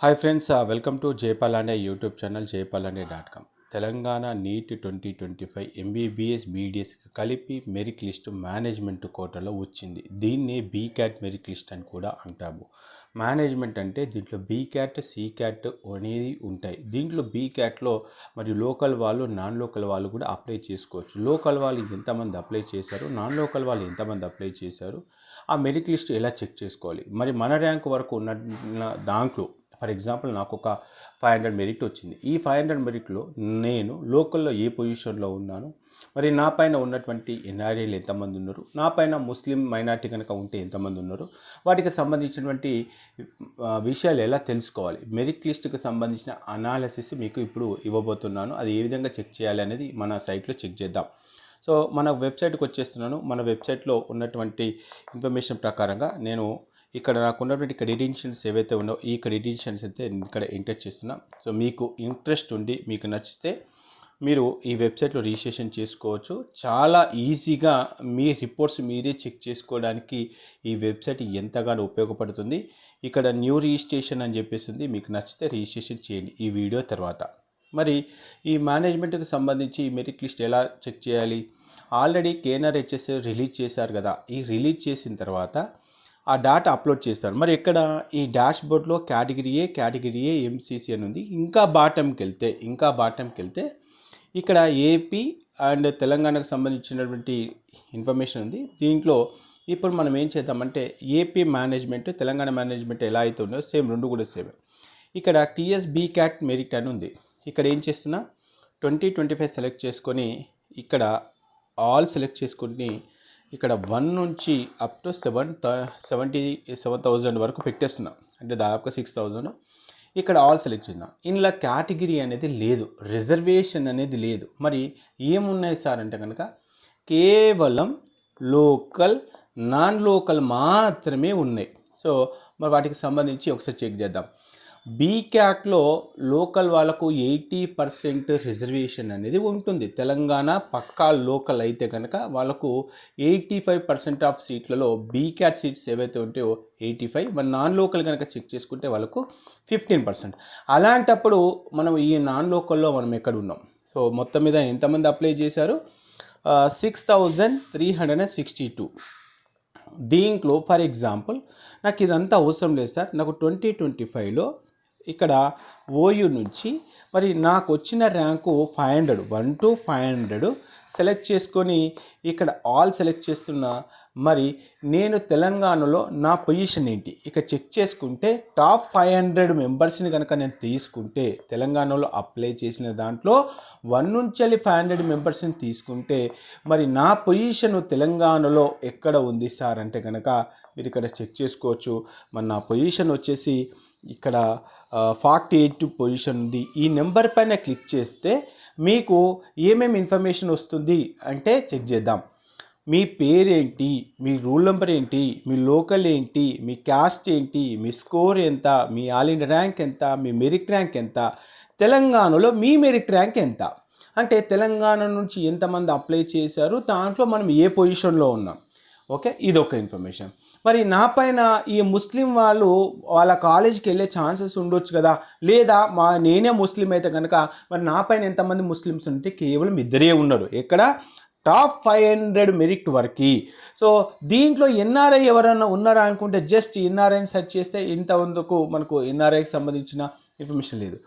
Hi friends, welcome to Jaypalande YouTube channel jaypalande.com. Telangana NEET 2025 MBBS BDS కలిపి merit list management కోటాలో వచ్చింది. దీన్ని బీక్యాట్ merit list అని కూడా అంటాము. మేనేజ్మెంట్ అంటే దీంట్లో బీక్యాట్ సీక్యాట్ అనేది ఉంటాయి. దీంట్లో బీక్యాట్లో మరియు లోకల్ వాళ్ళు నాన్ లోకల్ వాళ్ళు కూడా అప్లై చేసుకోవచ్చు. లోకల్ వాళ్ళు ఎంతమంది అప్లై చేశారు, నాన్ లోకల్ వాళ్ళు ఎంతమంది అప్లై చేశారు, ఆ మెరిట్ లిస్ట్ ఎలా చెక్ చేసుకోవాలి, మరి మన ర్యాంక్ వరకు ఉన్న దాంట్లో ఫర్ ఎగ్జాంపుల్ నాకు ఒక 500 మెరిట్ వచ్చింది. ఈ 500 మెరిట్లో నేను లోకల్లో ఏ పొజిషన్లో ఉన్నాను, మరి నా పైన ఉన్నటువంటి ఎన్ఆర్ఐలు ఎంతమంది ఉన్నారు, నా పైన ముస్లిం మైనార్టీ కనుక ఉంటే ఎంతమంది ఉన్నారు, వాటికి సంబంధించినటువంటి విషయాలు ఎలా తెలుసుకోవాలి, మెరిట్ లిస్ట్కి సంబంధించిన అనాలిసిస్ మీకు ఇప్పుడు ఇవ్వబోతున్నాను. అది ఏ విధంగా చెక్ చేయాలి అనేది మన సైట్లో చెక్ చేద్దాం. సో మన వెబ్సైట్కి వచ్చేస్తున్నాను. మన వెబ్సైట్లో ఉన్నటువంటి ఇన్ఫర్మేషన్ ప్రకారంగా నేను ఇక్కడ నాకు ఉన్నటువంటి క్రెడెన్షియల్స్ ఏవైతే ఉన్నాయో ఈ క్రెడెన్షియల్స్ అయితే ఇక్కడ ఎంటర్ చేస్తున్నా. సో మీకు ఇంట్రెస్ట్ ఉండి మీకు నచ్చితే మీరు ఈ వెబ్సైట్లో రిజిస్ట్రేషన్ చేసుకోవచ్చు. చాలా ఈజీగా మీ రిపోర్ట్స్ మీరే చెక్ చేసుకోవడానికి ఈ వెబ్సైట్ ఎంతగానో ఉపయోగపడుతుంది. ఇక్కడ న్యూ రిజిస్ట్రేషన్ అని చెప్పేసి మీకు నచ్చితే రిజిస్ట్రేషన్ చేయండి ఈ వీడియో తర్వాత. మరి ఈ మేనేజ్మెంట్కి సంబంధించి ఈ మెరిట్ లిస్ట్ ఎలా చెక్ చేయాలి, ఆల్రెడీ కేఎన్ఆర్హెచ్ఎస్ రిలీజ్ చేశారు కదా. ఈ రిలీజ్ చేసిన తర్వాత ఆ డాటా అప్లోడ్ చేశారు. మరి ఇక్కడ ఈ డాష్ బోర్డ్లో కేటగిరీ ఏ ఎంసీసీ అని ఉంది. ఇంకా బాటంకి వెళ్తే ఇక్కడ ఏపీ అండ్ తెలంగాణకు సంబంధించినటువంటి ఇన్ఫర్మేషన్ ఉంది. దీంట్లో ఇప్పుడు మనం ఏం చేద్దామంటే ఏపీ మేనేజ్మెంట్ తెలంగాణ మేనేజ్మెంట్ ఎలా అయితే ఉందో సేమ్ రెండు కూడా సేమ్. ఇక్కడ టీఎస్బీ క్యాట్ మెరిట్ అని ఉంది. ఇక్కడ ఏం చేస్తున్నా 2025 సెలెక్ట్ చేసుకొని ఇక్కడ ఆల్ సెలెక్ట్ చేసుకుని ఇక్కడ 1 నుంచి అప్ టు 77,000 వరకు పెట్టేస్తున్నా. అంటే దాదాపుగా 6,000. ఇక్కడ ఆల్ సెలెక్ట్ చేద్దాం. ఇందులో కేటగిరీ అనేది లేదు, రిజర్వేషన్ అనేది లేదు. మరి ఏమున్నాయి సార్ అంటే కనుక కేవలం లోకల్ నాన్ లోకల్ మాత్రమే ఉన్నాయి. సో మరి వాటికి సంబంధించి ఒకసారి చెక్ చేద్దాం. బీక్యాట్లో లోకల్ వాళ్ళకు 80% రిజర్వేషన్ అనేది ఉంటుంది. తెలంగాణ పక్కా లోకల్ అయితే కనుక వాళ్ళకు 85% ఆఫ్ సీట్లలో బీక్యాట్ సీట్స్ ఏవైతే ఉంటాయో 85, మరి నాన్ లోకల్ కనుక చెక్ చేసుకుంటే వాళ్ళకు 15%. అలాంటప్పుడు మనం ఈ నాన్ లోకల్లో మనం ఎక్కడ ఉన్నాం? సో మొత్తం మీద ఎంతమంది అప్లై చేశారు? 6,362. దీంట్లో ఫర్ ఎగ్జాంపుల్ నాకు ఇదంతా అవసరం లేదు సార్, నాకు 2025లో ఇక్కడ ఓయూ నుంచి మరి నాకు వచ్చిన ర్యాంకు 500, 1 to 500 సెలెక్ట్ చేసుకొని ఇక్కడ ఆల్ సెలెక్ట్ చేస్తున్నా. మరి నేను తెలంగాణలో నా పొజిషన్ ఏంటి ఇక చెక్ చేసుకుంటే టాప్ 500 మెంబర్స్ని కనుక నేను తీసుకుంటే తెలంగాణలో అప్లై చేసిన దాంట్లో 1 నుంచి 500 మెంబర్స్ని తీసుకుంటే మరి నా పొజిషన్ తెలంగాణలో ఎక్కడ ఉంది సార్ అంటే కనుక మీరు ఇక్కడ చెక్ చేసుకోవచ్చు. మరి నా పొజిషన్ వచ్చేసి ఇక్కడ 48 పొజిషన్ ఉంది. ఈ నెంబర్ పైన క్లిక్ చేస్తే మీకు ఏమేమి ఇన్ఫర్మేషన్ వస్తుంది అంటే చెక్ చేద్దాం. మీ పేరేంటి, మీ రూల్ నెంబర్ ఏంటి, మీ లోకల్ ఏంటి, మీ క్యాస్ట్ ఏంటి, మీ స్కోర్ ఎంత, మీ ఆల్ ఇండియా ర్యాంక్ ఎంత, మీ మెరిట్ ర్యాంక్ ఎంత, తెలంగాణలో మీ మెరిట్ ర్యాంక్ ఎంత, అంటే తెలంగాణ నుంచి ఎంతమంది అప్లై చేశారు, దాంట్లో మనం ఏ పొజిషన్లో ఉన్నాం. ఓకే, ఇదొక ఇన్ఫర్మేషన్. మరి నా పైన ఈ ముస్లిం వాళ్ళు వాళ్ళ కాలేజీకి వెళ్ళే ఛాన్సెస్ ఉండొచ్చు కదా, లేదా నేనే ముస్లిం అయితే కనుక మరి నా పైన ఎంతమంది ముస్లిమ్స్ ఉంటే కేవలం 2 ఉన్నారు. ఎక్కడ? టాప్ 500 మెరిట్ వరకు. సో దీంట్లో ఎన్ఆర్ఐ ఎవరైనా ఉన్నారా అనుకుంటే జస్ట్ ఎన్ఆర్ఐని సెర్చ్ చేస్తే ఇంతవరకు మనకు ఎన్ఆర్ఐకి సంబంధించిన ఇన్ఫర్మేషన్ లేదు.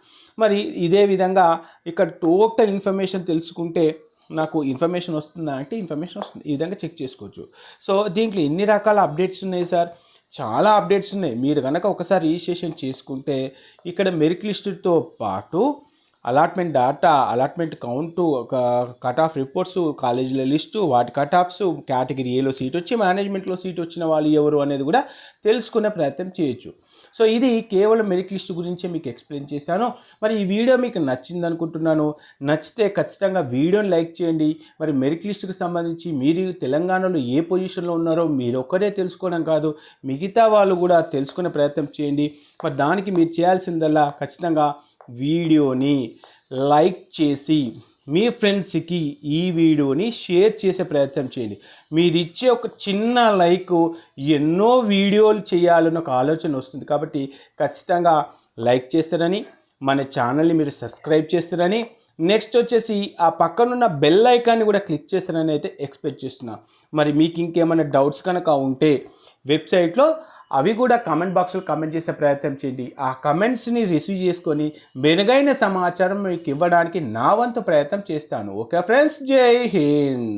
మరి ఇదే విధంగా ఇక్కడ టోటల్ ఇన్ఫర్మేషన్ తెలుసుకుంటే నాకు ఇన్ఫర్మేషన్ వస్తుందా అంటే ఇన్ఫర్మేషన్ వస్తుంది. ఈ విధంగా చెక్ చేసుకోవచ్చు. సో దీంట్లో ఎన్ని రకాల అప్డేట్స్ ఉన్నాయి సార్? చాలా అప్డేట్స్ ఉన్నాయి. మీరు కనుక ఒకసారి రిజిస్ట్రేషన్ చేసుకుంటే ఇక్కడ మెరిట్ లిస్టుతో పాటు allotment data, allotment count, cut off reports, కాలేజీల లిస్టు, వాటి కట్ ఆఫ్స్, కేటగిరీ ఏలో సీట్ వచ్చి మేనేజ్మెంట్లో సీట్ వచ్చిన వాళ్ళు ఎవరు అనేది కూడా తెలుసుకునే ప్రయత్నం చేయొచ్చు. సో ఇది కేవలం మెరిట్ లిస్ట్ గురించే మీకు ఎక్స్ప్లెయిన్ చేశాను. మరి ఈ వీడియో మీకు నచ్చింది అనుకుంటున్నాను. నచ్చితే ఖచ్చితంగా వీడియోని లైక్ చేయండి. మరి మెరిట్ లిస్ట్కి సంబంధించి మీరు తెలంగాణలో ఏ పొజిషన్లో ఉన్నారో మీరు ఒక్కరే తెలుసుకోవడం కాదు, మిగతా వాళ్ళు కూడా తెలుసుకునే ప్రయత్నం చేయండి. మరి దానికి మీరు చేయాల్సిందల్లా ఖచ్చితంగా వీడియోని లైక్ చేసి మీ ఫ్రెండ్స్కి ఈ వీడియోని షేర్ చేసే ప్రయత్నం చేయండి. మీరు ఇచ్చే ఒక చిన్న లైక్ ఎన్నో వీడియోలు చేయాలని ఒక ఆలోచన వస్తుంది. కాబట్టి ఖచ్చితంగా లైక్ చేస్తారని, మన ఛానల్ని మీరు సబ్స్క్రైబ్ చేస్తారని, నెక్స్ట్ వచ్చేసి ఆ పక్కనున్న బెల్ ఐకాన్ని కూడా క్లిక్ చేస్తారని అయితే ఎక్స్పెక్ట్ చేస్తున్నా. మరి మీకు ఇంకేమైనా డౌట్స్ కనుక ఉంటే వెబ్సైట్లో అవి కూడా కామెంట్ బాక్స్లో కామెంట్ చేసే ప్రయత్నం చేయండి. ఆ కమెంట్స్ని రిసీవ్ చేసుకొని మెరుగైన సమాచారం మీకు ఇవ్వడానికి నా వంతు ప్రయత్నం చేస్తాను. ఓకే ఫ్రెండ్స్, జై హింద్.